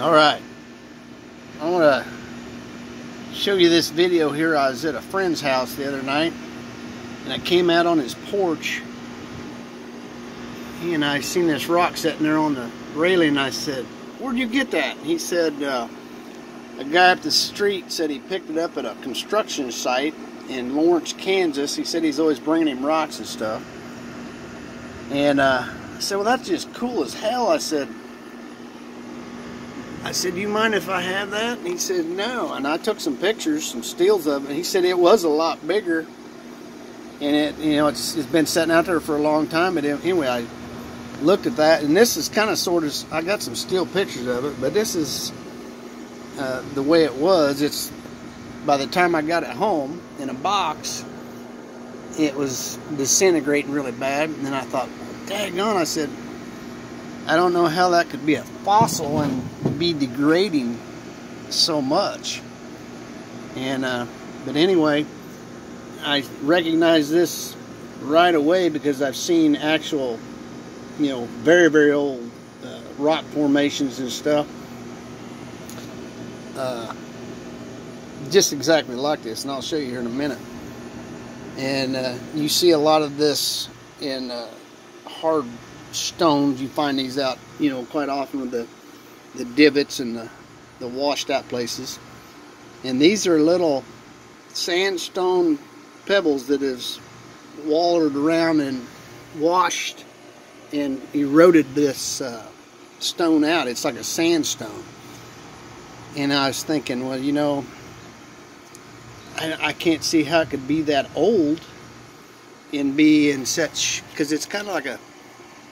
Alright, I want to show you this video here. I was at a friend's house the other night and I came out on his porch and I seen this rock sitting there on the railing and I said, "Where'd you get that?" And he said, a guy up the street said he picked it up at a construction site in Lawrence, Kansas. He said he's always bringing him rocks and stuff. And I said, "Well, that's just cool as hell." I said, "Do you mind if I have that?" And he said, "No." And I took some pictures, some stills of it. And he said it was a lot bigger. And it's been sitting out there for a long time. But anyway, I looked at that. And this is kind of sort of, I got some still pictures of it. But this is the way it was. It's, by the time I got it home in a box, it was disintegrating really bad. And then I thought, daggone, I said, I don't know how that could be a fossil and be degrading so much. And but anyway, I recognize this right away because I've seen actual, very, very old rock formations and stuff, just exactly like this, and I'll show you here in a minute. And you see a lot of this in hard stones. You find these out, quite often with the divots and the washed out places. And these are little sandstone pebbles that has wallered around and washed and eroded this stone out. It's like a sandstone. And I was thinking, well, I can't see how it could be that old and be in such, because it's kind of like a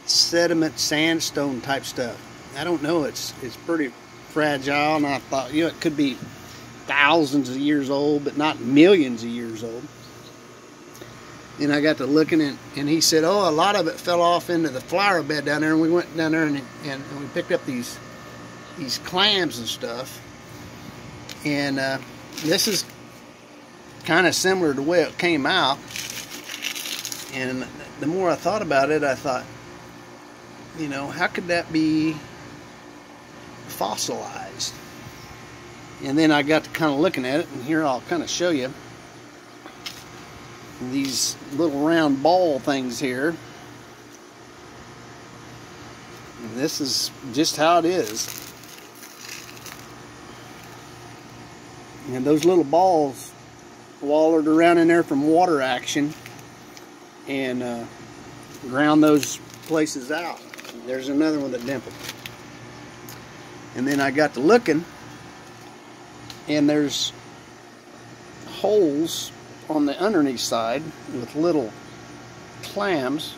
sediment sandstone type stuff. I don't know, it's pretty fragile, and I thought, it could be thousands of years old, but not millions of years old. And I got to looking, and he said, "Oh, a lot of it fell off into the flower bed down there." And we went down there and we picked up these clams and stuff. And this is kind of similar to the way it came out. And the more I thought about it, I thought, how could that be fossilized? And then I got to kind of looking at it, and here I'll kind of show you these little round ball things here. And this is just how it is. And those little balls wallered around in there from water action and ground those places out. There's another one that dimpled. And then I got to looking, and there's holes on the underneath side with little clams,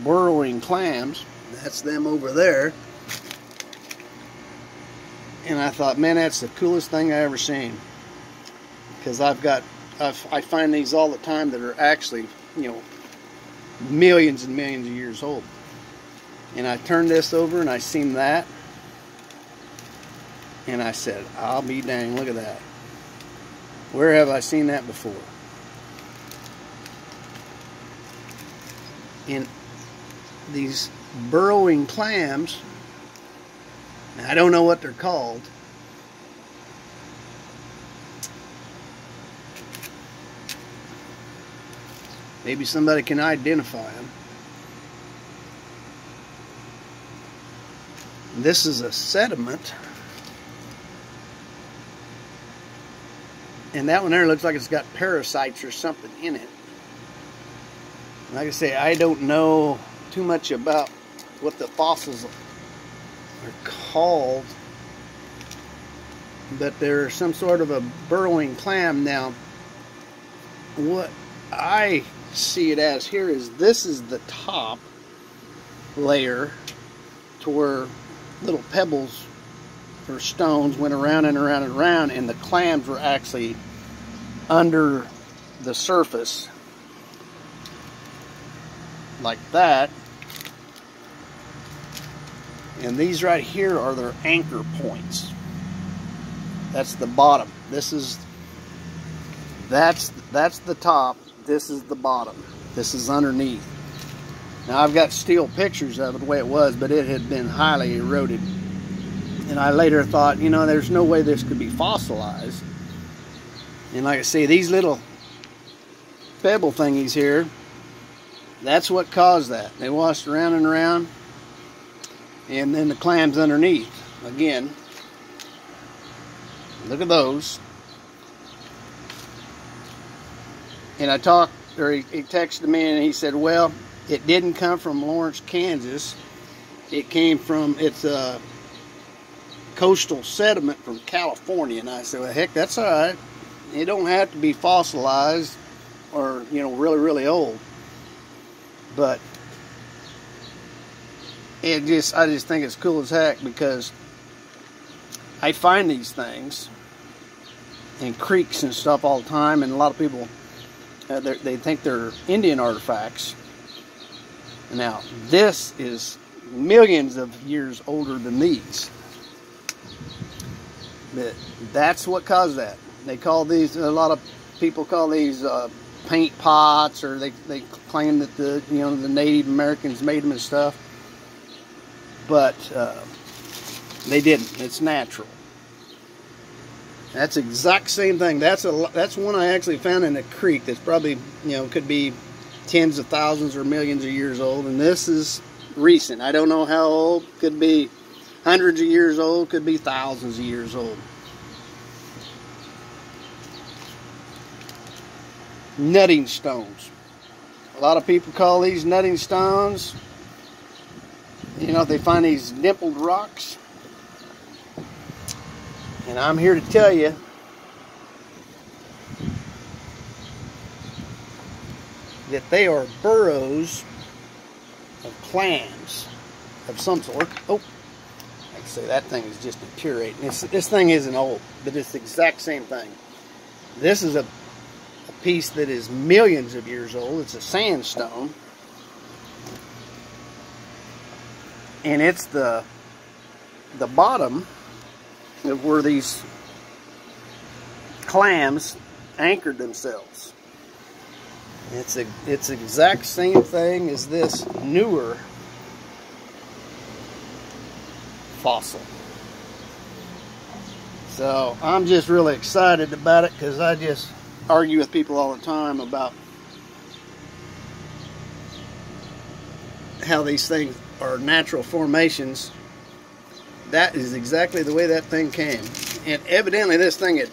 burrowing clams. That's them over there. And I thought, man, that's the coolest thing I ever seen. Because I find these all the time that are actually, millions and millions of years old. And I turned this over and I seen that. And I said, I'll be dang, look at that. Where have I seen that before? And these burrowing clams, I don't know what they're called. Maybe somebody can identify them. This is a sediment. And that one there looks like it's got parasites or something in it. Like I say, I don't know too much about what the fossils are called, but they're some sort of a burrowing clam. Now, what I see it as here is this is the top layer to where little pebbles or stones went around and around and around, and the clams were actually under the surface like that. And these right here are their anchor points. That's the bottom. That's the top. This is the bottom. This is underneath. Now I've got still pictures of it the way it was, but it had been highly eroded. And I later thought, you know, there's no way this could be fossilized. And like I say, these little pebble thingies here, that's what caused that. They washed around and around, and then the clams underneath. Again, look at those. And I talked, or he texted me and he said, well, it didn't come from Lawrence, Kansas. It came from, it's a coastal sediment from California. And I said, well, heck, that's all right. It don't have to be fossilized or, you know, really, really old. But I just think it's cool as heck, because I find these things in creeks and stuff all the time, and a lot of people, they think they're Indian artifacts. Now, this is millions of years older than these. But that's what caused that. They call these, a lot of people call these paint pots, or they claim that the Native Americans made them and stuff. But they didn't. It's natural. That's the exact same thing. That's one I actually found in a creek that's probably, could be tens of thousands or millions of years old. And this is recent. I don't know how old. Could be hundreds of years old. Could be thousands of years old. Nutting stones. A lot of people call these nutting stones. They find these dimpled rocks. And I'm here to tell you that they are burrows of clams of some sort. Oh, like I say, that thing is just deteriorating. This thing isn't old, but it's the exact same thing. This is a piece that is millions of years old. It's a sandstone. And it's the bottom of where these clams anchored themselves. It's the exact same thing as this newer fossil. So I'm just really excited about it, because I just argue with people all the time about how these things are natural formations. That is exactly the way that thing came. And evidently this thing had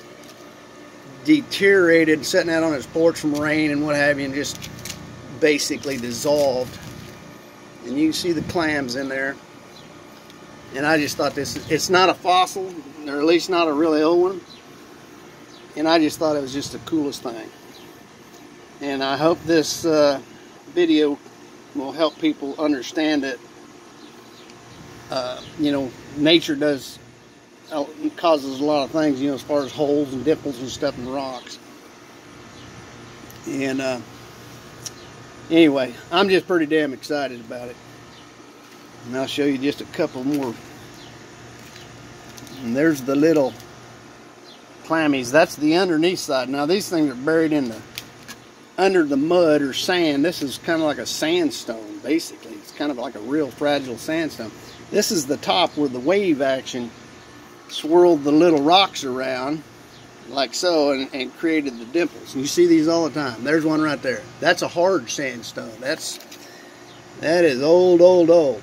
deteriorated, sitting out on its porch from rain and what have you, and just basically dissolved. And you can see the clams in there. And I just thought it's not a fossil, or at least not a really old one. And I just thought it was just the coolest thing. And I hope this video will help people understand that nature causes a lot of things, as far as holes and dimples and stuff in the rocks. And anyway, I'm just pretty damn excited about it. And I'll show you just a couple more. And there's the little clammies. That's the underneath side. Now these things are buried under the mud or sand. This is kind of like a sandstone, basically. It's kind of like a real fragile sandstone. This is the top where the wave action swirled the little rocks around, like so, and created the dimples. And you see these all the time. There's one right there. That's a hard sandstone. That is old, old, old.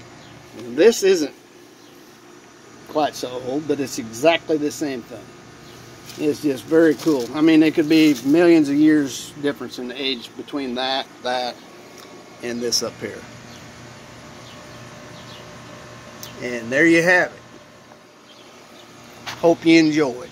And this isn't quite so old, but it's exactly the same thing. It's just very cool. I mean, it could be millions of years difference in the age between that, and this up here. And there you have it. Hope you enjoy.